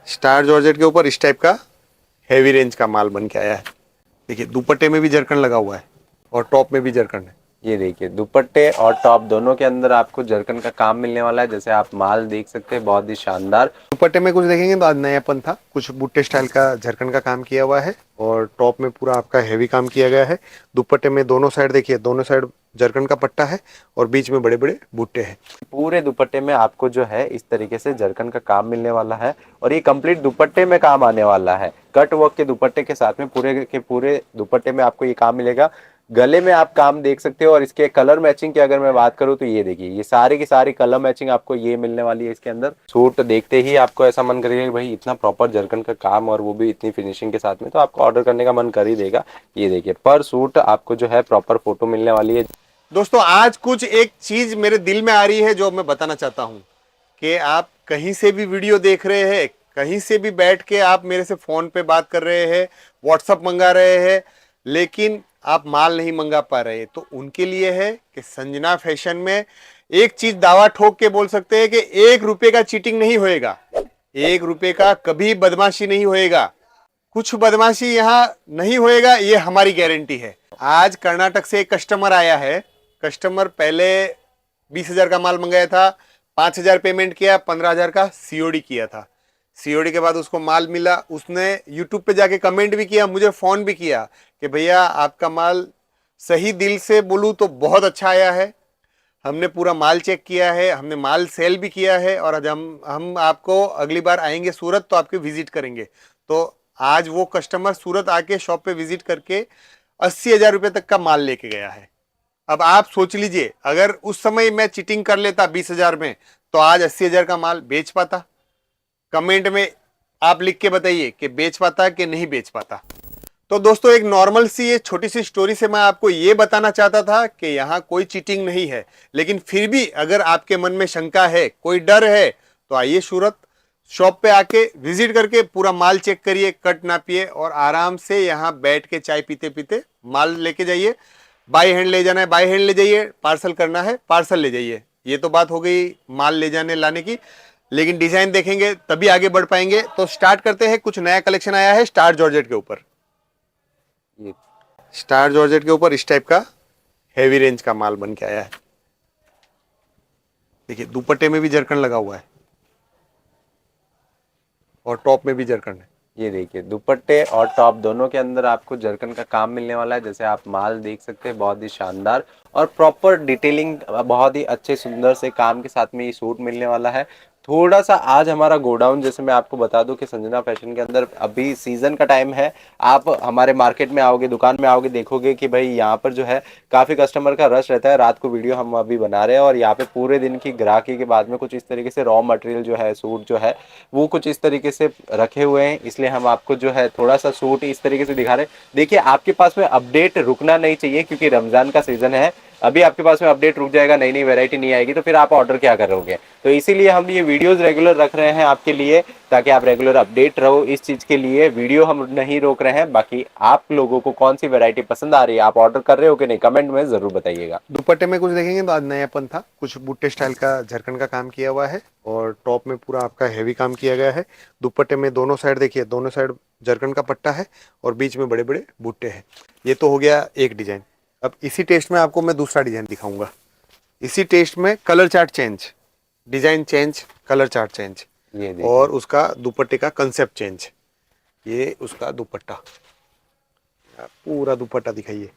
Star georgette के ऊपर इस टाइप का हैवी रेंज का माल बन के आया है। देखिए दुपट्टे में भी जरकन लगा हुआ है और टॉप में भी जरकन है। ये देखिए दुपट्टे और टॉप दोनों के अंदर आपको जरकन का काम मिलने वाला है। जैसे आप माल देख सकते हैं, बहुत ही शानदार। दुपट्टे में कुछ देखेंगे तो आज नयापन था, कुछ बूटे स्टाइल का जरकन का काम किया हुआ है और टॉप में पूरा आपका हैवी काम किया गया है। दुपट्टे में दोनों साइड देखिए, दोनों साइड जरकन का पट्टा है और बीच में बड़े बड़े बूटे हैं। पूरे दुपट्टे में आपको जो है इस तरीके से जरकन का काम मिलने वाला है और ये कंप्लीट दुपट्टे में काम आने वाला है। कट वर्क के दुपट्टे के साथ में पूरे के पूरे दुपट्टे में आपको ये काम मिलेगा। गले में आप काम देख सकते हो और इसके कलर मैचिंग की अगर मैं बात करूं तो ये देखिए, ये सारी की सारी कलर मैचिंग आपको ये मिलने वाली है इसके अंदर। सूट देखते ही आपको ऐसा मन करेगा कि भाई इतना प्रॉपर जरकन का काम और वो भी इतनी फिनिशिंग के साथ में, तो आपको ऑर्डर करने का मन कर ही देगा। ये देखिए पर सूट आपको जो है प्रॉपर फोटो मिलने वाली है। दोस्तों आज कुछ एक चीज मेरे दिल में आ रही है जो मैं बताना चाहता हूं कि आप कहीं से भी वीडियो देख रहे हैं, कहीं से भी बैठ के आप मेरे से फोन पे बात कर रहे हैं, व्हाट्सअप मंगा रहे हैं, लेकिन आप माल नहीं मंगा पा रहे, तो उनके लिए है कि संजना फैशन में एक चीज दावा ठोक के बोल सकते हैं कि 1 रुपए का चीटिंग नहीं होएगा, 1 रुपए का कभी बदमाशी नहीं होएगा, कुछ बदमाशी यहाँ नहीं होएगा, ये हमारी गारंटी है। आज कर्नाटक से एक कस्टमर आया है। कस्टमर पहले 20,000 का माल मंगाया था, 5,000 पेमेंट किया, 15,000 का सीओडी किया था। सीओडी के बाद उसको माल मिला, उसने यूट्यूब पे जाके कमेंट भी किया, मुझे फोन भी किया कि भैया आपका माल, सही दिल से बोलूं तो बहुत अच्छा आया है, हमने पूरा माल चेक किया है, हमने माल सेल भी किया है और आज हम आपको अगली बार आएंगे सूरत तो आपके विजिट करेंगे। तो आज वो कस्टमर सूरत आके शॉप पे विजिट करके 80,000 रुपये तक का माल लेके गया है। अब आप सोच लीजिए, अगर उस समय मैं चीटिंग कर लेता 20,000 में तो आज 80,000 का माल बेच पाता? कमेंट में आप लिख के बताइए कि बेच पाता कि नहीं बेच पाता। तो दोस्तों एक नॉर्मल सी ये छोटी सी स्टोरी से मैं आपको ये बताना चाहता था कि यहाँ कोई चीटिंग नहीं है, लेकिन फिर भी अगर आपके मन में शंका है, कोई डर है, तो आइए सूरत शॉप पे आके विजिट करके पूरा माल चेक करिए, कट नापिए और आराम से यहाँ बैठ के चाय पीते पीते माल लेके जाइए। बाई हैंड ले जाना है बाई हैंड ले जाइए, पार्सल करना है पार्सल ले जाइए। ये तो बात हो गई माल ले जाने लाने की, लेकिन डिजाइन देखेंगे तभी आगे बढ़ पाएंगे। तो स्टार्ट करते हैं, कुछ नया कलेक्शन आया है स्टार जॉर्जेट के ऊपर। ये स्टार जॉर्जेट के ऊपर इस टाइप का हैवी रेंज का माल बन के आया है। देखिए दुपट्टे में भी जरकन लगा हुआ है और टॉप में भी जरकन है। ये देखिए दुपट्टे और टॉप दोनों के अंदर आपको जरकन का काम मिलने वाला है। जैसे आप माल देख सकते हैं, बहुत ही शानदार और प्रॉपर डिटेलिंग, बहुत ही अच्छे सुंदर से काम के साथ में ये सूट मिलने वाला है। थोड़ा सा आज हमारा गोडाउन, जैसे मैं आपको बता दूं कि संजना फैशन के अंदर अभी सीजन का टाइम है। आप हमारे मार्केट में आओगे, दुकान में आओगे, देखोगे कि भाई यहाँ पर जो है काफी कस्टमर का रश रहता है। रात को वीडियो हम अभी बना रहे हैं और यहाँ पे पूरे दिन की ग्राहकी के बाद में कुछ इस तरीके से रॉ मटेरियल जो है, सूट जो है वो कुछ इस तरीके से रखे हुए हैं, इसलिए हम आपको जो है थोड़ा सा सूट इस तरीके से दिखा रहे हैं। देखिए आपके पास में अपडेट रुकना नहीं चाहिए क्योंकि रमजान का सीजन है। अभी आपके पास में अपडेट रुक जाएगा, नई नई वैरायटी नहीं आएगी तो फिर आप ऑर्डर क्या करोगे। तो इसीलिए हम ये वीडियोस रेगुलर रख रहे हैं आपके लिए, ताकि आप रेगुलर अपडेट रहो। इस चीज के लिए वीडियो हम नहीं रोक रहे हैं। बाकी आप लोगों को कौन सी वैरायटी पसंद आ रही है, आप ऑर्डर कर रहे हो कि नहीं, कमेंट में जरूर बताइएगा। दुपट्टे में कुछ देखेंगे तो आज नयापन था, कुछ बूटे स्टाइल का झरकन का काम किया हुआ है और टॉप में पूरा आपका हैवी काम किया गया है। दुपट्टे में दोनों साइड देखिए, दोनों साइड जरकन का पट्टा है और बीच में बड़े बड़े बूटे हैं। ये तो हो गया एक डिजाइन। अब इसी टेस्ट में आपको मैं दूसरा डिजाइन दिखाऊंगा। इसी टेस्ट में colour chart change, design change, colour chart change, ये और उसका दुपट्टे का कंसेप्ट चेंज। ये उसका दुपट्टा, पूरा दुपट्टा दिखाइए।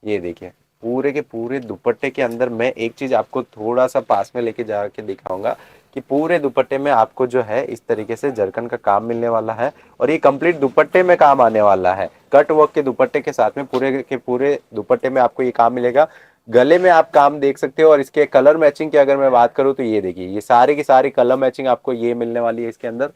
ये देखिए पूरे के पूरे दुपट्टे के अंदर मैं एक चीज आपको थोड़ा सा पास में लेके जाके दिखाऊंगा कि पूरे दुपट्टे में आपको जो है इस तरीके से जरकन का काम मिलने वाला है और ये कंप्लीट दुपट्टे में काम आने वाला है। कट वर्क के दुपट्टे के साथ में पूरे के पूरे दुपट्टे में आपको ये काम मिलेगा। गले में आप काम देख सकते हो और इसके कलर मैचिंग की अगर मैं बात करूं तो ये देखिए, ये सारी की सारी कलर मैचिंग आपको ये मिलने वाली है इसके अंदर।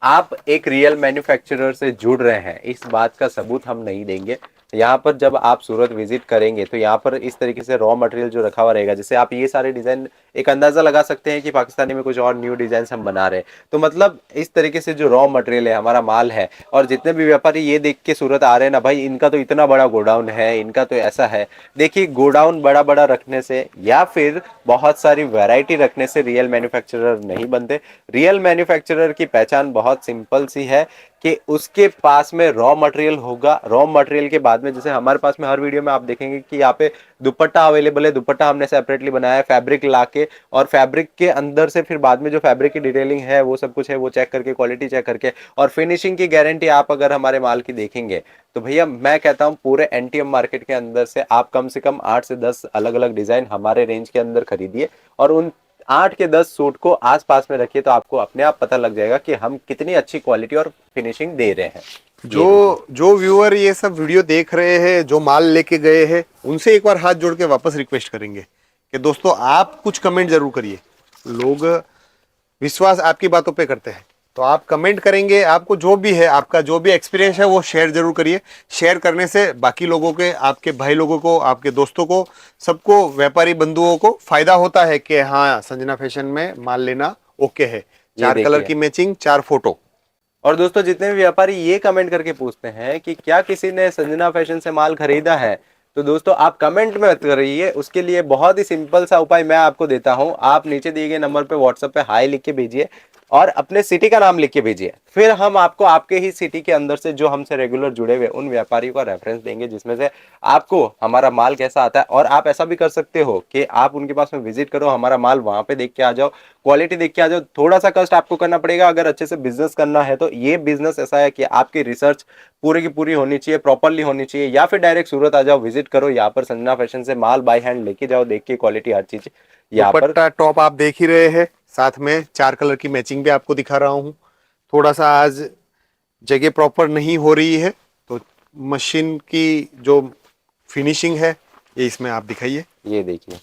आप एक रियल मैन्युफैक्चरर से जुड़ रहे हैं, इस बात का सबूत हम नहीं देंगे। यहाँ पर जब आप सूरत विजिट करेंगे तो यहाँ पर इस तरीके से रॉ मटेरियल जो रखा हुआ रहेगा, जैसे आप ये सारे डिजाइन एक अंदाजा लगा सकते हैं कि पाकिस्तानी में कुछ और न्यू डिजाइन हम बना रहे हैं। तो मतलब इस तरीके से जो रॉ मटेरियल है, हमारा माल है, और जितने भी व्यापारी ये देख के सूरत आ रहे हैं ना भाई, इनका तो इतना बड़ा गोडाउन है, इनका तो ऐसा है। देखिए, गोडाउन बड़ा बड़ा रखने से या फिर बहुत सारी वैरायटी रखने से रियल मैन्युफैक्चरर नहीं बनते। रियल मैन्युफैक्चरर की पहचान बहुत सिंपल सी है कि उसके पास में रॉ मटेरियल होगा। रॉ मटेरियल के बाद में, जैसे हमारे पास में हर वीडियो में आप देखेंगे कि यहाँ पे दुपट्टा अवेलेबल है, दुपट्टा हमने सेपरेटली बनाया है फैब्रिक लाके, और फैब्रिक के अंदर से फिर बाद में जो फैब्रिक की डिटेलिंग है वो सब कुछ है वो चेक करके, क्वालिटी चेक करके, और फिनिशिंग की गारंटी आप अगर हमारे माल की देखेंगे तो भैया मैं कहता हूँ पूरे एनटीएम मार्केट के अंदर से आप कम से कम 8 से 10 अलग अलग डिजाइन हमारे रेंज के अंदर खरीदिए, और उन 8 के 10 सूट को आस पास में रखिए, तो आपको अपने आप पता लग जाएगा कि हम कितनी अच्छी क्वालिटी और फिनिशिंग दे रहे हैं। जो व्यूअर ये सब वीडियो देख रहे हैं, जो माल लेके गए हैं, उनसे एक बार हाथ जोड़ के वापस रिक्वेस्ट करेंगे कि दोस्तों आप कुछ कमेंट जरूर करिए। लोग विश्वास आपकी बातों पे करते हैं, तो आप कमेंट करेंगे, आपको जो भी है, आपका जो भी एक्सपीरियंस है वो शेयर जरूर करिए। शेयर करने से बाकी लोगों के, आपके भाई लोगों को, आपके दोस्तों को, सबको, व्यापारी बंधुओं को फायदा होता है कि हाँ, संजना फैशन में माल लेना ओके है। 4 कलर की मैचिंग, 4 फोटो। और दोस्तों, जितने भी व्यापारी ये कमेंट करके पूछते हैं कि क्या किसी ने संजना फैशन से माल खरीदा है, तो दोस्तों आप कमेंट में मत करिए। उसके लिए बहुत ही सिंपल सा उपाय मैं आपको देता हूं। आप नीचे दिए गए नंबर पे व्हाट्सएप पे हाई लिख के भेजिए और अपने सिटी का नाम लिख के भेजिए। फिर हम आपको आपके ही सिटी के अंदर से जो हमसे रेगुलर जुड़े हुए उन व्यापारियों का रेफरेंस देंगे, जिसमें से आपको हमारा माल कैसा आता है। और आप ऐसा भी कर सकते हो कि आप उनके पास में विजिट करो, हमारा माल वहां पे देख के आ जाओ, क्वालिटी देख के आ जाओ। थोड़ा सा कष्ट आपको करना पड़ेगा अगर अच्छे से बिजनेस करना है तो। ये बिजनेस ऐसा है कि आपकी रिसर्च पूरी की पूरी होनी चाहिए, प्रॉपरली होनी चाहिए, या फिर डायरेक्ट सूरत आ जाओ, विजिट करो यहाँ पर, संजना फैशन से माल बाय हैंड लेके जाओ, देख के क्वालिटी हर चीज यहाँ पर। दुपट्टा टॉप आप देख ही रहे हैं, साथ में 4 कलर की मैचिंग भी आपको दिखा रहा हूँ। थोड़ा सा आज जगह प्रॉपर नहीं हो रही है, तो मशीन की जो फिनिशिंग है ये इसमें आप दिखाइए। ये देखिए,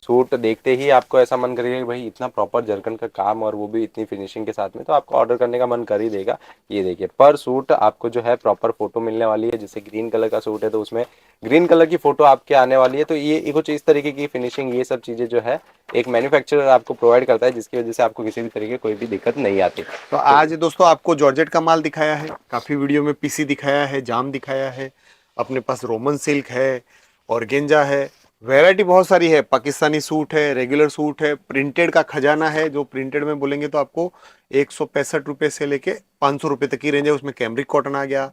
सूट देखते ही आपको ऐसा मन करेगा कि भाई इतना प्रॉपर जरकन का काम और वो भी इतनी फिनिशिंग के साथ में, तो आपको ऑर्डर करने का मन कर ही देगा। ये देखिए, पर सूट आपको जो है प्रॉपर फोटो मिलने वाली है। जैसे ग्रीन कलर का सूट है तो उसमें ग्रीन कलर की फोटो आपके आने वाली है। तो ये कुछ इस तरीके की फिनिशिंग, ये सब चीजें जो है एक मैन्युफैक्चरर आपको प्रोवाइड करता है, जिसकी वजह से आपको किसी भी तरीके कोई भी दिक्कत नहीं आती। तो आज दोस्तों आपको जॉर्जेट का माल दिखाया है, काफी वीडियो में पीसी दिखाया है, जाम दिखाया है, अपने पास रोमन सिल्क है, ऑर्गेंजा है, वैरायटी बहुत सारी है। पाकिस्तानी सूट है, रेगुलर सूट है, प्रिंटेड का खजाना है। जो प्रिंटेड में बोलेंगे तो आपको 165 रुपये से लेके 500 रुपये तक की रेंज है। उसमें कैमरिक कॉटन आ गया,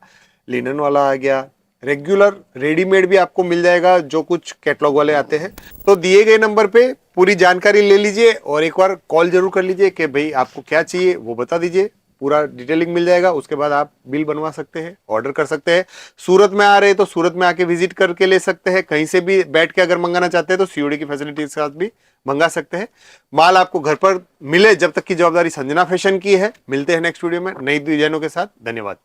लिनन वाला आ गया, रेगुलर रेडीमेड भी आपको मिल जाएगा, जो कुछ कैटलॉग वाले आते हैं। तो दिए गए नंबर पे पूरी जानकारी ले लीजिए और एक बार कॉल जरूर कर लीजिए कि भाई आपको क्या चाहिए वो बता दीजिए, पूरा डिटेलिंग मिल जाएगा। उसके बाद आप बिल बनवा सकते हैं, ऑर्डर कर सकते हैं। सूरत में आ रहे हैं तो सूरत में आके विजिट करके ले सकते हैं। कहीं से भी बैठ के अगर मंगाना चाहते हैं तो सीओडी की फैसिलिटी के साथ भी मंगा सकते हैं। माल आपको घर पर मिले, जब तक की जवाबदारी संजना फैशन की है। मिलते हैं नेक्स्ट वीडियो में नई डिजाइनों के साथ। धन्यवाद।